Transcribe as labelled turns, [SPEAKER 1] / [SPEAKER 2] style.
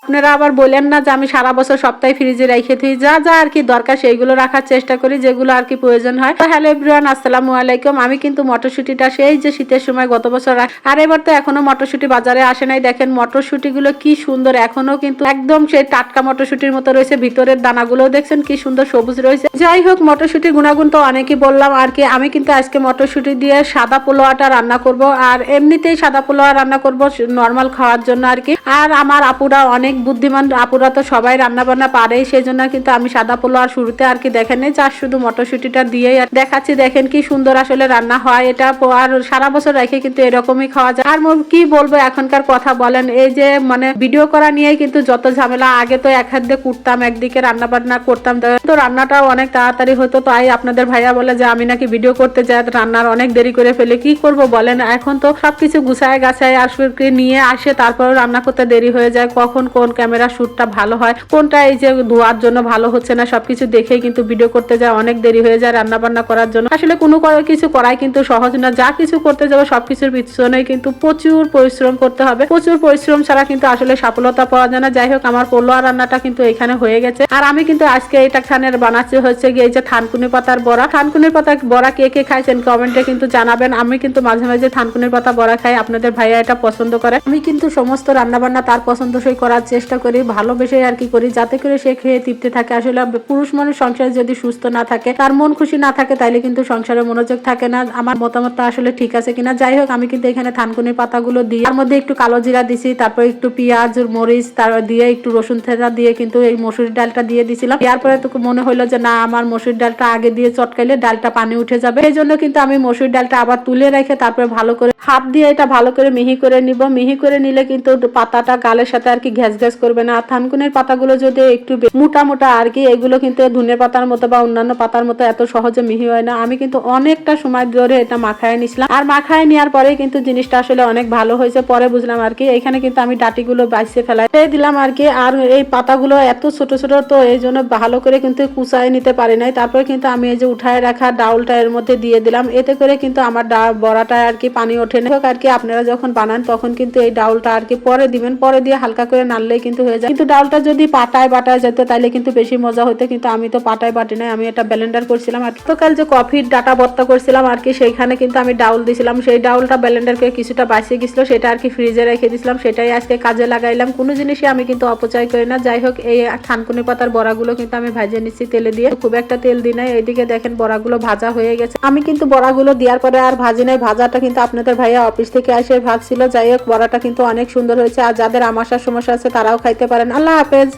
[SPEAKER 1] আপনারা আবার বলেন না যে আমি সারা বছর সপ্তাহে ফ্রিজে রেখে থুই, যা যা আর কি দরকার সেইগুলো রাখার চেষ্টা করি, যেগুলো আর কি প্রয়োজন হয়। তো হ্যালো এভরিওয়ান, আসসালামু আলাইকুম। আমি কিন্তু মটরশুটিটা সেই যে শীতের সময় গত বছর আর এবার তো এখনো মটরশুটি বাজারে আসে নাই। দেখেন মটরশুটি গুলো কি সুন্দর, এখনো কিন্তু একদম সেই টাটকা মটরশুটির মতো রয়েছে। ভিতরের দানাগুলো দেখছেন কি সুন্দর সবুজ রয়েছে। যাই হোক, মটরশুটির গুণাগুণ তো অনেকই বললাম আর কি। আমি কিন্তু আজকে মটরশুটি দিয়ে সাদা পোলাওটা রান্না করব, আর এমনিতেই সাদা পোলাও রান্না করব নর্মাল খাওয়ার জন্য আর কি। আর আমার আপুরা অনেক বুদ্ধিমান, আপুরা তো সবাই রান্না বান্না পারে, সেই জন্য কিন্তু আমি সাদা পোলাও আর শুরুতে আর কি দেখেন যা শুধু মটরশুটিটা দিয়ে দেখাচ্ছি। দেখেন কি সুন্দর আসলে রান্না হয় এটা। আর সারা বছর রেখে কিন্তু এরকমই খাওয়া যায়। আর কি বলবো এখনকার কথা বলেন, এই যে মানে ভিডিও করা নিয়ে কিন্তু যত ঝামেলা। আগে তো এক হাত দিয়ে কুটতাম, একদিকে রান্না বান্না করতাম, তো রান্নাটাও অনেক তাড়াতাড়ি হতো। তাই আপনাদের ভাইয়া বলে যে আমি নাকি ভিডিও করতে যাই রান্নার অনেক দেরি করে ফেলে। কি করব বলেন, এখন তো সবকিছু গুছায় গাছায় আসলে নিয়ে আসে, তারপরে রান্না করতে দেরি হয়ে যায়। কখন কোন ক্যামেরা শুটটা ভালো হয়, কোনটা এই যে ধোয়ার জন্য ভালো হচ্ছে না, সবকিছু দেখেই কিন্তু ভিডিও করতে যায় অনেক দেরি হয়ে যায় রান্না বান্না করার জন্য। আসলে কোনো কিছু করাই কিন্তু সহজ না। যা কিছু করতে যাবো সবকিছুর পিছনে কিন্তু প্রচুর পরিশ্রম করতে হবে। প্রচুর পরিশ্রম ছাড়া কিন্তু আসলে সফলতা পাওয়া যায় না। যাই হোক, আমার পোলোয়া রান্নাটা কিন্তু এখানে হয়ে গেছে। আর আমি কিন্তু আজকে এটা খানের বানাচ্ছি হচ্ছে গিয়ে এই যে থানকুনি পাতার বড়া। থানকুনির পাতার বড়া কে কে খাইছেন কমেন্টে কিন্তু জানাবেন। আমি কিন্তু মাঝে মাঝে থানকুনির পাতা বড়া খাই, আপনাদের ভাইয়া এটা পছন্দ করে। আমি কিন্তু সমস্ত রান্না বান্না তার পছন্দসই করার চেষ্টা করি, ভালোবেসে আর কি করি, যাতে করে সে খেয়ে তৃপ্তি থাকে। আসলে পুরুষ মানুষ সংসারে যদি সুস্থ না থাকে, তার মন খুশি না থাকে, তাইলে কিন্তু সংসারে মনোযোগ থাকে না। আমার মতামতটা আসলে ঠিক আছে কিনা। যাই হোক, আমি কিন্তু এখানে থানকুনির পাতাগুলো দিই, তার মধ্যে একটু কালো জিরা দিছি, তারপর একটু পেঁয়াজ মরিচ তার দিয়ে একটু রসুন থেঁচা দিয়ে কিন্তু এই মসুর ডালটা দিয়ে দিছিলাম। এরপরে তো মনে হলো যে না, আমার মসুর ডালটা আগে দিয়ে চটকাইলে ডালটা পানি উঠে যাবে, এই জন্য কিন্তু আমি মসুর ডালটা আবার তুলে রেখে তারপরে ভালো করে হাত দিয়ে এটা ভালো করে মিহি করে নিব। মিহি করে নিলে কিন্তু পাতাটা গালের সাথে আর কি ঘ্যাস ঘ্যাস করবে না। আর থানকুনির পাতাগুলো যদি একটু মোটা মোটা আর কি, এগুলো কিন্তু ধনে পাতার মতো বা অন্যান্য পাতার মতো এত সহজে মিহি হয় না। আমি কিন্তু অনেকটা সময় ধরে এটা মাখায় নিছিলাম, আর মাখায় নেওয়ার পরে কিন্তু জিনিসটা আসলে অনেক ভালো হয়েছে। পরে বুঝলাম আর কি। এখানে কিন্তু আমি ডাটিগুলো বাইসে ফেলাই দিলাম আর কি। আর এই পাতাগুলো এত ছোট ছোট, তো এই জন্য ভালো করে কিন্তু কুচায় নিতে পারি নাই। তারপরে কিন্তু আমি এই যে উঠায় রাখা ডাউলটা এর মধ্যে দিয়ে দিলাম, এতে করে কিন্তু আমার বড়াটা আর কি পানি ওঠে না। আর কি আপনারা যখন বানান তখন কিন্তু এই ডাউলটা আর কি পরে দিবেন, পরে দিয়ে হালকা করে নাড়লেই কিন্তু হয়ে যায়। কিন্তু ডাউলটা যদি পাটায় বাটায় যেত তাহলে কিন্তু বেশি মজা হতো, কিন্তু আমি তো পাটায় বাটি নাই, আমি এটা ব্লেন্ডার করছিলাম। আর গতকাল যে কফির ডাটা ভর্তা করছিলাম আর কি, সেইখানে কিন্তু আমি ডাউল দিছিলাম। সেই ডাউলটা ব্লেন্ডার করে কিছুটা বাঁচিয়ে গেছিল, সেটা আর কি ফ্রিজে রেখে দিয়েছিলাম, সেটাই আজকে কাজে লাগাইলাম। কোনো জিনিসই আমি কিন্তু অপচয় করি না। যাই হোক, এই থানকুনি পাতার বড়াগুলো কিন্তু আমি ভাজে নিচ্ছি তেলে দিয়ে, খুব একটা তেল দিই নাই। এইদিকে দেখেন বড়াগুলো ভাজা হয়ে গেছে। আমি কিন্তু বড়াগুলো দেওয়ার পরে আর ভাজি নাই, ভাজাটা কিন্তু আপনাদের ভাইয়া অফিস থেকে এসে ভাজছিল। যাই হোক, বড়াটা কিন্তু অনেক সুন্দর হয়েছে। আর যাদের আমাশার সমস্যা আছে তারাও খাইতে পারেন। আল্লাহ হাফেজ।